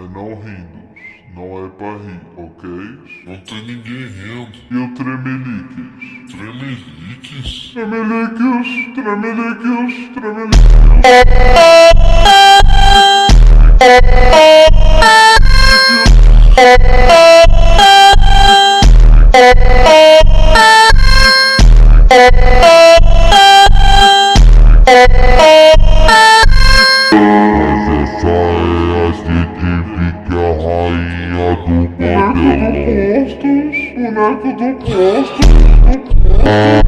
não rindo. Não é pra rir, ok? Não tem ninguém rindo. E o tremeliques? Tremeliques? Tremeliques, tremeliques, tremeliques. Boneco do Postos, boneco do Postos.